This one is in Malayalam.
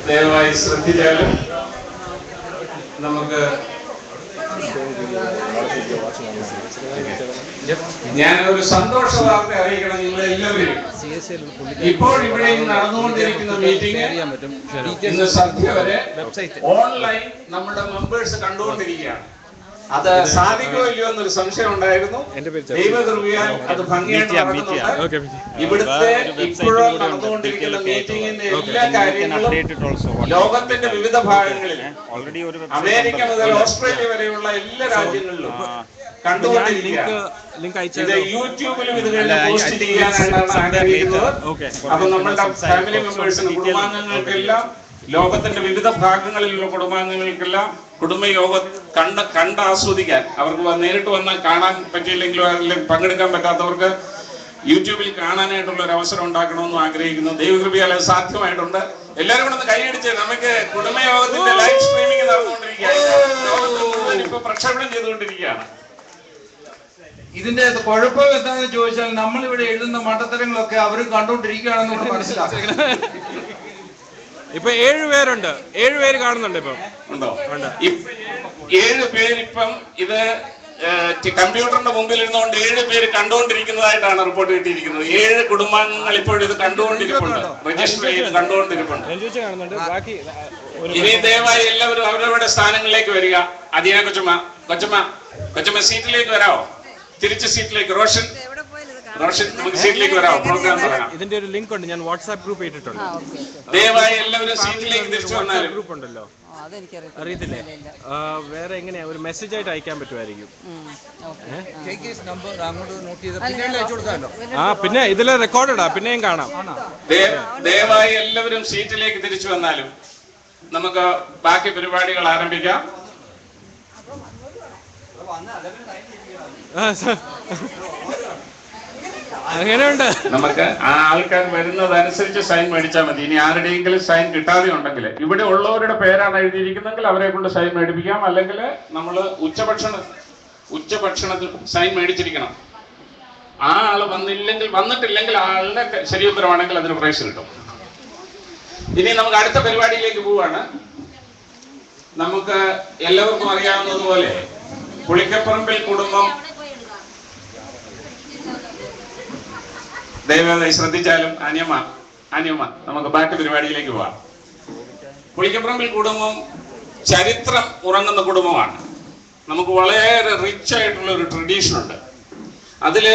ദയവായി ശ്രദ്ധിച്ചാലും നമുക്ക് ഞാൻ ഒരു സന്തോഷ വാർത്ത അറിയിക്കണം നിങ്ങളെല്ലാവരും. ഇപ്പോൾ ഇവിടെ നടന്നുകൊണ്ടിരിക്കുന്ന മീറ്റിംഗ് ഇന്ന് സന്ധ്യ വരെ ഓൺലൈൻ നമ്മുടെ മെമ്പേഴ്സ് കണ്ടുകൊണ്ടിരിക്കുകയാണ്. അത് സാധിക്കോ ഇല്ലയോ എന്നൊരു സംശയം ഉണ്ടായിരുന്നു. ദൈവകൃപയാൽ അത് ഭംഗിയായിട്ട് നടക്കുന്നുണ്ട്. ഇവിടുത്തെ ഇപ്പോഴും നടന്നുകൊണ്ടിരിക്കുന്ന മീറ്റിംഗിന്റെ എല്ലാ കാര്യങ്ങളും ലോകത്തിന്റെ വിവിധ ഭാഗങ്ങളിൽ അമേരിക്ക മുതൽ ഓസ്ട്രേലിയ വരെയുള്ള എല്ലാ രാജ്യങ്ങളിലും കണ്ടുകൊണ്ടിരിക്കുകയാണ്. ഇത് യൂട്യൂബിലും ഇത് പോസ്റ്റ് ചെയ്യാനാണ് ആഗ്രഹിക്കുന്നത്. അപ്പൊ നമ്മളുടെ ഫാമിലി മെമ്പേഴ്സിന് കുടുംബാംഗങ്ങൾക്കെല്ലാം ലോകത്തിന്റെ വിവിധ ഭാഗങ്ങളിലുള്ള കുടുംബാംഗങ്ങൾക്കെല്ലാം കുടുംബയോഗം കണ്ട് ആസ്വദിക്കാൻ, അവർക്ക് നേരിട്ട് വന്നാൽ കാണാൻ പറ്റിയില്ലെങ്കിലോ അല്ലെങ്കിൽ പങ്കെടുക്കാൻ പറ്റാത്തവർക്ക് യൂട്യൂബിൽ കാണാനായിട്ടുള്ള ഒരു അവസരം ഉണ്ടാക്കണമെന്നും ആഗ്രഹിക്കുന്നു. ദൈവകൃപയാൽ അത് സാധ്യമായിട്ടുണ്ട്. എല്ലാവരും കൂടെ ഒന്ന് കൈയടിച്ച് നമുക്ക് കുടുംബയോഗത്തിന്റെ ലൈവ് സ്ട്രീമിംഗ് നടന്നുകൊണ്ടിരിക്കുകയാണ്. ഇപ്പൊ പ്രക്ഷേപണം ചെയ്തുകൊണ്ടിരിക്കുകയാണ്. ഇതിന്റെ കുഴപ്പം എന്താണെന്ന് ചോദിച്ചാൽ നമ്മളിവിടെ എഴുതുന്ന മണ്ടത്തരങ്ങളൊക്കെ അവർ കണ്ടുകൊണ്ടിരിക്കുകയാണെന്ന് നമ്മൾ മനസ്സിലാക്കണം. ഇപ്പൊ 7 പേരുണ്ട്. 7 പേര് കാണുന്നുണ്ട്. ഇപ്പൊ ഉണ്ടോ? 7 പേരിപ്പം ഇത് കമ്പ്യൂട്ടറിന്റെ മുമ്പിൽ ഇരുന്നുകൊണ്ട് 7 പേര് കണ്ടുകൊണ്ടിരിക്കുന്നതായിട്ടാണ് റിപ്പോർട്ട് കിട്ടിയിരിക്കുന്നത്. 7 കുടുംബാംഗങ്ങൾ ഇപ്പോൾ ഇത് കണ്ടുകൊണ്ടിരിപ്പുണ്ട്, രജിസ്റ്റർ ചെയ്ത് കണ്ടുകൊണ്ടിരിപ്പുണ്ട്. ഇനി ദയവായി എല്ലാവരും അവരവരുടെ സ്ഥാനങ്ങളിലേക്ക് വരിക. അദിയ കൊച്ചമ്മ സീറ്റിലേക്ക് വരാമോ? തിരിച്ച് സീറ്റിലേക്ക്. റോഷൻ നമുക്ക് സീറ്റിലേക്ക് വരാമോ? പ്രോഗ്രാം തുടങ്ങാം. ഇതിന്റെ ഒരു ലിങ്ക് ഉണ്ട്, ഞാൻ വാട്സ്ആപ്പ് ഗ്രൂപ്പ് ഇട്ടിട്ടുണ്ട്. ദയവായി എല്ലാവരും സീറ്റിലേക്ക് തിരിച്ചു വന്നാലും. ഗ്രൂപ്പ് ഉണ്ടല്ലോ, അറിയത്തില്ലേ? വേറെ എങ്ങനെയാ ഒരു മെസ്സേജ് ആയിട്ട് അയക്കാൻ പറ്റുമായിരിക്കും. പിന്നെ ഇതിലെ റെക്കോർഡാ, പിന്നെയും കാണാം. ദയവായി എല്ലാവരും സീറ്റിലേക്ക് തിരിച്ചു വന്നാലും നമുക്ക് ബാക്കി പരിപാടികൾ ആരംഭിക്കാം. അങ്ങനെയുണ്ട്. നമുക്ക് ആ ആൾക്കാർ വരുന്നതനുസരിച്ച് സൈൻ മേടിച്ചാൽ മതി. ഇനി ആരുടെയെങ്കിലും സൈൻ കിട്ടാതെ ഉണ്ടെങ്കിൽ, ഇവിടെ ഉള്ളവരുടെ പേരാണ് എഴുതിയിരിക്കുന്നെങ്കിൽ അവരെ കൊണ്ട് സൈൻ മേടിപ്പിക്കാം. അല്ലെങ്കിൽ നമ്മൾ ഉച്ചഭക്ഷണത്തിൽ സൈൻ മേടിച്ചിരിക്കണം. ആ ആള് വന്നിട്ടില്ലെങ്കിൽ ആളുടെ ശരിയുത്തരമാണെങ്കിൽ അതിന് പ്രൈസ് കിട്ടും. ഇനി നമുക്ക് അടുത്ത പരിപാടിയിലേക്ക് പോവാണ്. നമുക്ക് എല്ലാവർക്കും അറിയാവുന്നതുപോലെ പുളിക്കപ്പറമ്പിൽ കുടുംബം, ദയവായി ശ്രദ്ധിച്ചാലും അനിയമ്മ നമുക്ക് ബാക്കി പരിപാടിയിലേക്ക് പോവാം. പുളിക്കപ്പറമ്പിൽ കുടുംബം ചരിത്രം ഉറങ്ങുന്ന കുടുംബമാണ്. നമുക്ക് വളരെ റിച്ച് ആയിട്ടുള്ള ഒരു ട്രഡീഷൻ ഉണ്ട്. അതിലെ